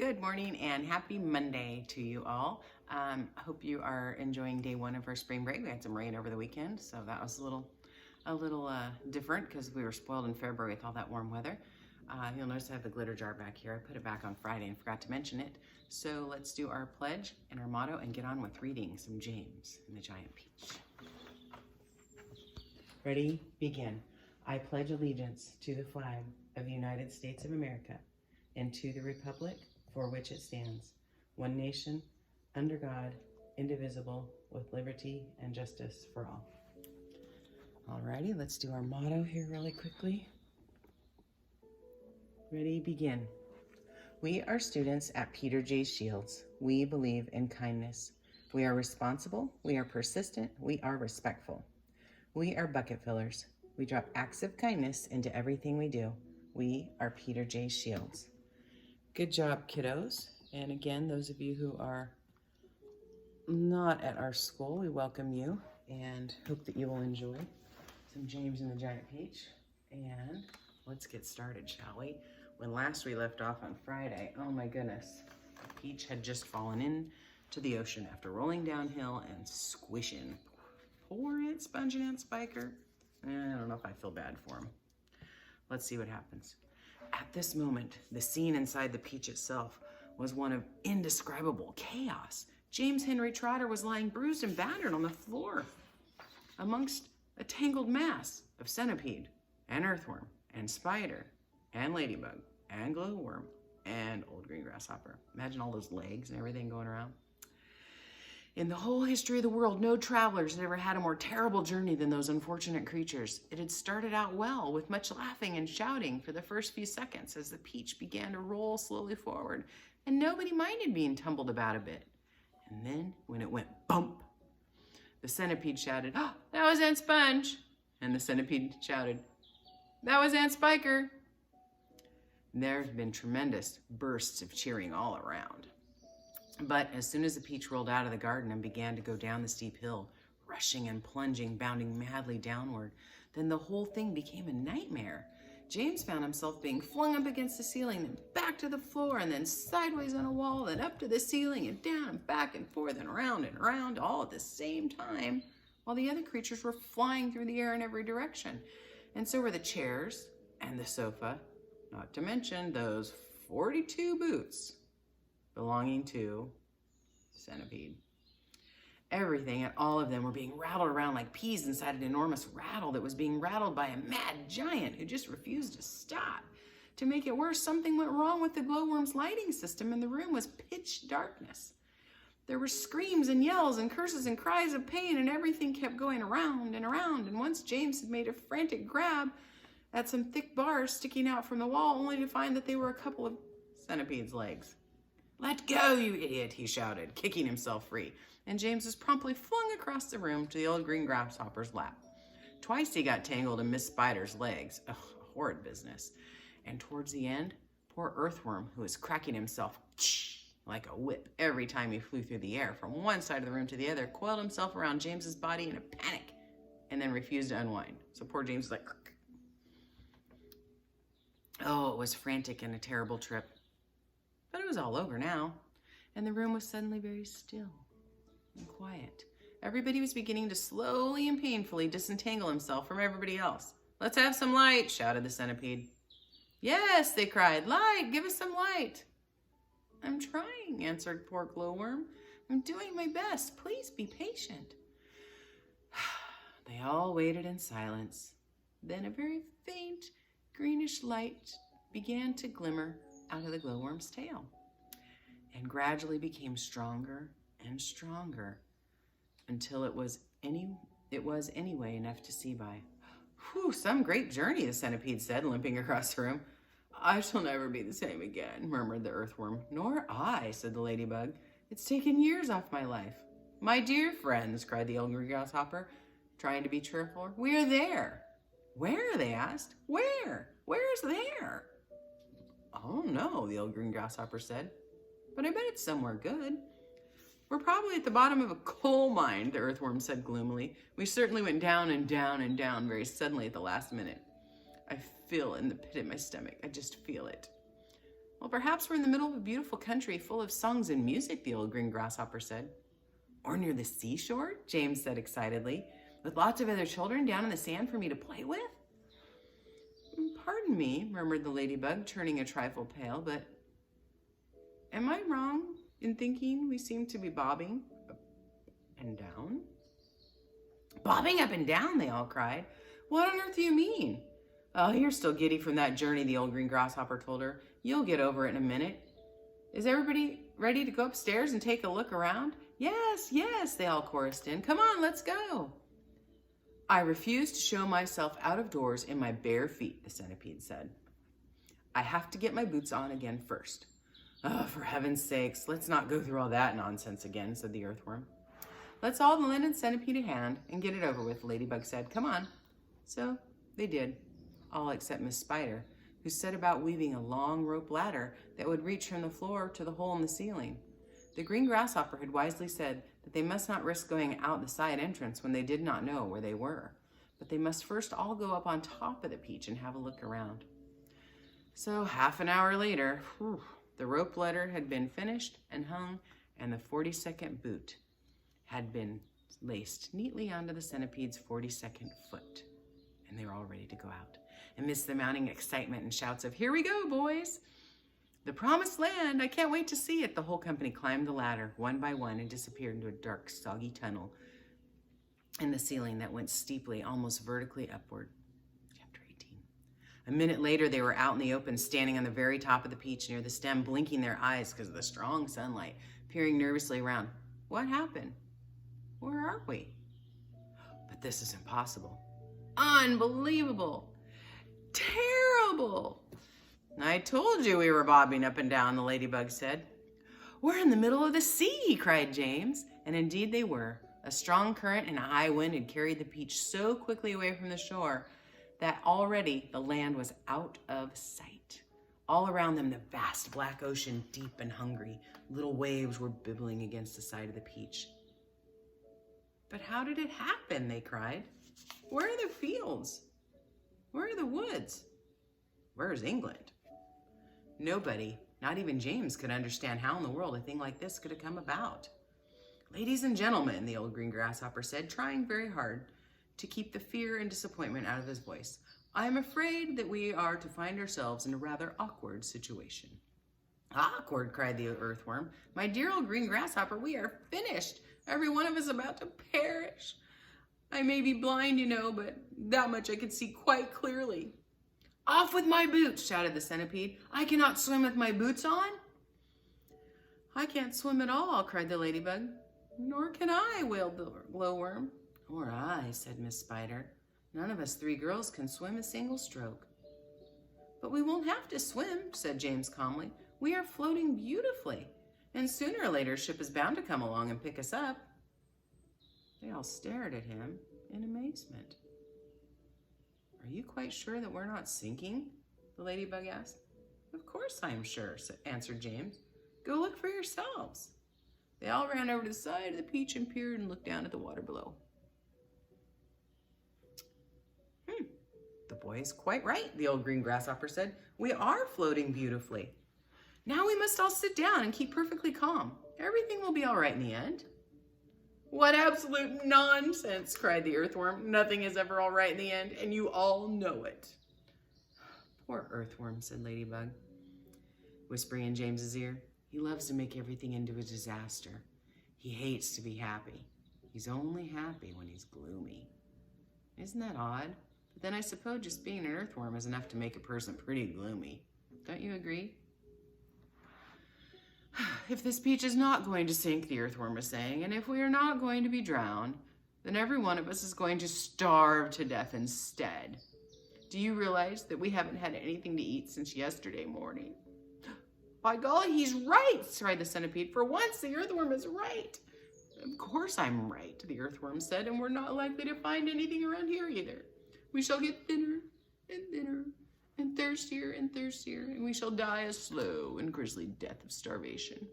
Good morning and happy Monday to you all. I hope you are enjoying day one of our spring break. We had some rain over the weekend, so that was a little different because we were spoiled in February with all that warm weather. You'll notice I have the glitter jar back here. I put it back on Friday and forgot to mention it. So let's do our pledge and our motto and get on with reading some James and the Giant Peach. Ready? Begin. I pledge allegiance to the flag of the United States of America and to the republic for which it stands, one nation, under God, indivisible, with liberty and justice for all. Alrighty, let's do our motto here really quickly. Ready, begin. We are students at Peter J. Shields. We believe in kindness. We are responsible, we are persistent, we are respectful. We are bucket fillers. We drop acts of kindness into everything we do. We are Peter J. Shields. Good job, kiddos. And again, those of you who are not at our school, we welcome you and hope that you will enjoy some James and the Giant Peach. And let's get started, shall we? When last we left off on Friday, oh my goodness, Peach had just fallen into the ocean after rolling downhill and squishing. Poor Aunt Sponge and Aunt Spiker. I don't know if I feel bad for him. Let's see what happens. At this moment, the scene inside the Peach itself was one of indescribable chaos. James Henry Trotter was lying bruised and battered on the floor amongst a tangled mass of centipede and earthworm and spider and ladybug and glowworm and old green grasshopper. Imagine all those legs and everything going around. In the whole history of the world, no travelers had ever had a more terrible journey than those unfortunate creatures. It had started out well, with much laughing and shouting for the first few seconds as the Peach began to roll slowly forward, and nobody minded being tumbled about a bit. And then, when it went bump, the centipede shouted, "Oh, that was Aunt Sponge!" And the centipede shouted, "That was Aunt Spiker!" There have been tremendous bursts of cheering all around. But as soon as the Peach rolled out of the garden and began to go down the steep hill, rushing and plunging, bounding madly downward, then the whole thing became a nightmare. James found himself being flung up against the ceiling, then back to the floor, and then sideways on a wall, then up to the ceiling, and down and back and forth and around, all at the same time, while the other creatures were flying through the air in every direction. And so were the chairs and the sofa, not to mention those 42 boots belonging to Centipede. Everything and all of them were being rattled around like peas inside an enormous rattle that was being rattled by a mad giant who just refused to stop. To make it worse, something went wrong with the glowworm's lighting system and the room was pitch darkness. There were screams and yells and curses and cries of pain, and everything kept going around and around, and once James had made a frantic grab at some thick bars sticking out from the wall, only to find that they were a couple of Centipede's legs. "Let go, you idiot," he shouted, kicking himself free, and James was promptly flung across the room to the old green grasshopper's lap. Twice he got tangled in Miss Spider's legs. Ugh, a horrid business. And towards the end, poor Earthworm, who was cracking himself like a whip every time he flew through the air from one side of the room to the other, coiled himself around James's body in a panic and then refused to unwind. So poor James was like, oh, it was frantic and a terrible trip. But it was all over now, and the room was suddenly very still and quiet. Everybody was beginning to slowly and painfully disentangle himself from everybody else. "Let's have some light," shouted the centipede. "Yes," they cried, "light, give us some light." "I'm trying," answered poor Glowworm. "I'm doing my best. Please be patient." They all waited in silence. Then a very faint greenish light began to glimmer out of the glowworm's tail and gradually became stronger and stronger until it was anyway enough to see by. "Whew, some great journey," the centipede said, limping across the room. "I shall never be the same again," murmured the earthworm. "Nor I," said the ladybug. "It's taken years off my life." "My dear friends," cried the old green grasshopper, trying to be cheerful, "we are there." "Where?" they asked. "Where? Where's there?" "Oh no," the old green grasshopper said, "but I bet it's somewhere good." "We're probably at the bottom of a coal mine," the earthworm said gloomily. "We certainly went down and down and down very suddenly at the last minute. I feel in the pit of my stomach. I just feel it." Well, perhaps we're in the middle of a beautiful country full of songs and music, the old green grasshopper said. Or near the seashore, James said excitedly, with lots of other children down in the sand for me to play with. Pardon me, murmured the ladybug, turning a trifle pale, but am I wrong in thinking we seem to be bobbing up and down? Bobbing up and down, they all cried. What on earth do you mean? Oh, you're still giddy from that journey, the old green grasshopper told her. You'll get over it in a minute. Is everybody ready to go upstairs and take a look around? Yes, yes, they all chorused in. Come on, let's go. I refuse to show myself out of doors in my bare feet, the centipede said. I have to get my boots on again first. Oh, for heaven's sakes, let's not go through all that nonsense again, said the earthworm. Let's all lend a centipede a hand and get it over with, the ladybug said. Come on. So they did, all except Miss Spider, who set about weaving a long rope ladder that would reach from the floor to the hole in the ceiling. The green grasshopper had wisely said that they must not risk going out the side entrance when they did not know where they were, but they must first all go up on top of the peach and have a look around. So half an hour later, the rope ladder had been finished and hung, and the 42nd boot had been laced neatly onto the centipede's 42nd foot, and they were all ready to go out. Amidst the mounting excitement and shouts of, "Here we go, boys! The promised land! I can't wait to see it!" The whole company climbed the ladder one by one and disappeared into a dark, soggy tunnel in the ceiling that went steeply, almost vertically upward. Chapter 18. A minute later, they were out in the open, standing on the very top of the peach near the stem, blinking their eyes because of the strong sunlight, peering nervously around. What happened? Where are we? But this is impossible. Unbelievable. Terrible. I told you we were bobbing up and down, the ladybug said. We're in the middle of the sea, cried James. And indeed they were. A strong current and a high wind had carried the peach so quickly away from the shore that already the land was out of sight. All around them, the vast black ocean, deep and hungry. Little waves were bibbling against the side of the peach. But how did it happen? They cried. Where are the fields? Where are the woods? Where's England? Nobody, not even James, could understand how in the world a thing like this could have come about. Ladies and gentlemen, the old green grasshopper said, trying very hard to keep the fear and disappointment out of his voice, I am afraid that we are to find ourselves in a rather awkward situation. Awkward, cried the earthworm. My dear old green grasshopper, we are finished. Every one of us about to perish. I may be blind, you know, but that much I can see quite clearly. Off with my boots, shouted the centipede. I cannot swim with my boots on. I can't swim at all, cried the ladybug. Nor can I, wailed the glowworm. Nor I, said Miss Spider. None of us three girls can swim a single stroke. But we won't have to swim, said James calmly. We are floating beautifully, and sooner or later a ship is bound to come along and pick us up. They all stared at him in amazement. Are you quite sure that we're not sinking? The ladybug asked. Of course I am sure, answered James. Go look for yourselves. They all ran over to the side of the peach and peered and looked down at the water below. The boy is quite right, the old green grasshopper said. We are floating beautifully. Now we must all sit down and keep perfectly calm. Everything will be all right in the end. What absolute nonsense, cried the earthworm. Nothing is ever all right in the end, and you all know it. Poor earthworm, said Ladybug, whispering in James's ear. He loves to make everything into a disaster. He hates to be happy. He's only happy when he's gloomy. Isn't that odd? But then I suppose just being an earthworm is enough to make a person pretty gloomy. Don't you agree? If this peach is not going to sink, the earthworm was saying, and if we are not going to be drowned, then every one of us is going to starve to death instead. Do you realize that we haven't had anything to eat since yesterday morning? By golly, he's right, cried the centipede. For once, the earthworm is right. Of course I'm right, the earthworm said, and we're not likely to find anything around here either. We shall get thinner and thinner and thirstier, and we shall die a slow and grisly death of starvation.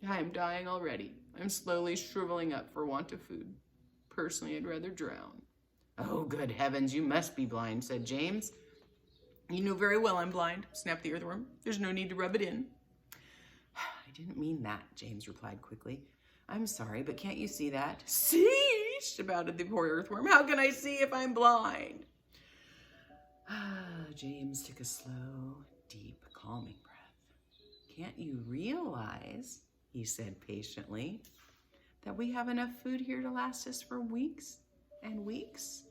I am dying already. I'm slowly shriveling up for want of food. Personally, I'd rather drown. Oh, good heavens, you must be blind, said James. You know very well I'm blind, snapped the earthworm. There's no need to rub it in. I didn't mean that, James replied quickly. I'm sorry, but can't you see that? See, shouted the poor earthworm. How can I see if I'm blind? James took a slow, deep, calming breath. Can't you realize, he said patiently, that we have enough food here to last us for weeks and weeks?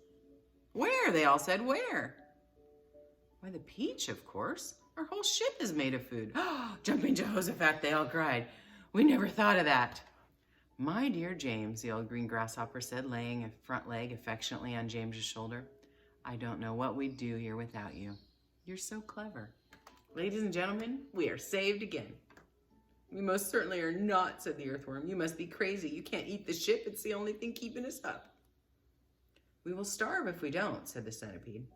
Where? They all said, where? Why, the Peach, of course. Our whole ship is made of food. Jumping Jehoshaphat, they all cried. We never thought of that. My dear James, the old green grasshopper said, laying a front leg affectionately on James's shoulder. I don't know what we'd do here without you. You're so clever. Ladies and gentlemen, we are saved again. We most certainly are not, said the earthworm. You must be crazy. You can't eat the ship. It's the only thing keeping us up. We will starve if we don't, said the centipede.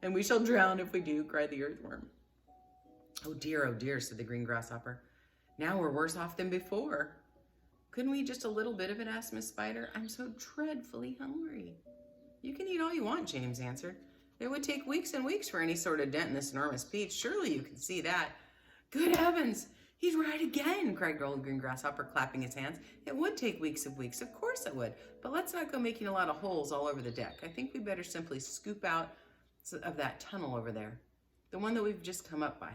And we shall drown if we do, cried the earthworm. Oh dear, said the green grasshopper. Now we're worse off than before. Couldn't we eat just a little bit of it, asked Miss Spider. I'm so dreadfully hungry. You can eat all you want, James answered. It would take weeks and weeks for any sort of dent in this enormous peach. Surely you can see that. Good heavens, he's right again, cried old green grasshopper, clapping his hands. It would take weeks of weeks. Of course it would. But let's not go making a lot of holes all over the deck. I think we better simply scoop out of that tunnel over there, the one that we've just come up by.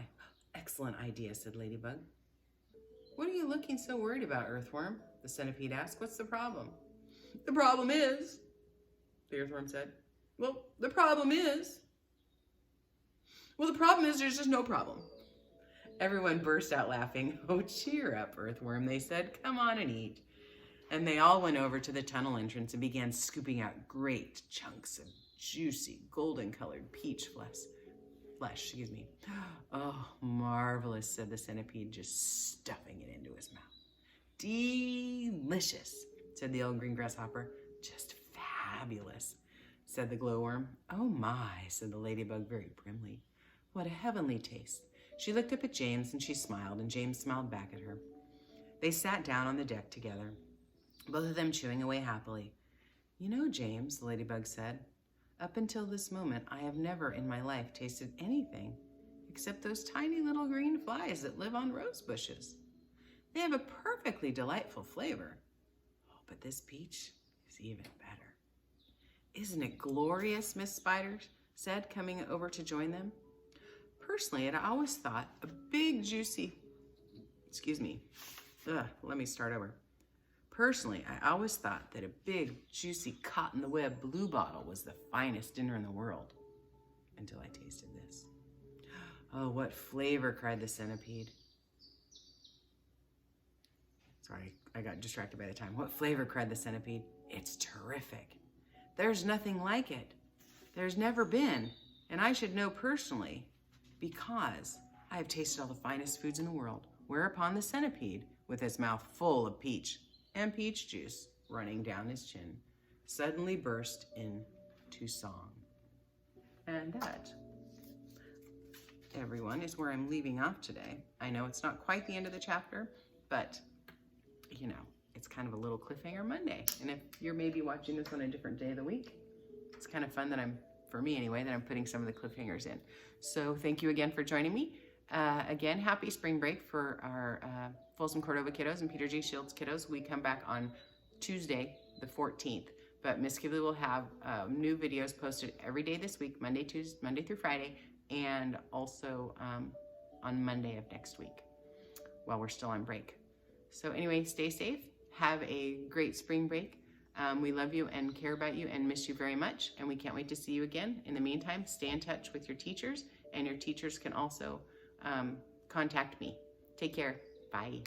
Excellent idea, said Ladybug. What are you looking so worried about, earthworm? The centipede asked. What's the problem? The problem is, the earthworm said. The problem is there's just no problem. Everyone burst out laughing. Oh, cheer up, earthworm, they said. Come on and eat. And they all went over to the tunnel entrance and began scooping out great chunks of juicy, golden-colored peach flesh. Oh, marvelous, said the centipede, just stuffing it into his mouth. Delicious, said the old green grasshopper. Just fabulous, said the glowworm. Oh my, said the ladybug very primly. What a heavenly taste. She looked up at James and she smiled, and James smiled back at her. They sat down on the deck together, both of them chewing away happily. You know, James, the ladybug said, up until this moment, I have never in my life tasted anything except those tiny little green flies that live on rose bushes. They have a perfectly delightful flavor. Oh, but this peach is even better. Isn't it glorious, Miss Spider said, coming over to join them. Personally, I always thought a big juicy, Personally, I always thought that a big, juicy, caught-in-the-web bluebottle was the finest dinner in the world, until I tasted this. Oh, what flavor, cried the centipede. Sorry, I got distracted by the time. What flavor, cried the centipede. It's terrific. There's nothing like it. There's never been, and I should know personally, because I have tasted all the finest foods in the world. Whereupon the centipede, with his mouth full of peach and peach juice running down his chin, suddenly burst into song. And that, everyone, is where I'm leaving off today. I know it's not quite the end of the chapter, but, you know, it's kind of a little cliffhanger Monday. And if you're maybe watching this on a different day of the week, it's kind of fun that for me anyway, that I'm putting some of the cliffhangers in. So thank you again for joining me. Again, happy spring break for our Folsom Cordova kiddos and Peter J. Shields kiddos. We come back on Tuesday, the 14th. But Miss Kibbley will have new videos posted every day this week, Monday through Friday, and also on Monday of next week while we're still on break. So anyway, stay safe. Have a great spring break. We love you and care about you and miss you very much, and we can't wait to see you again. In the meantime, stay in touch with your teachers, and your teachers can also contact me. Take care. Bye.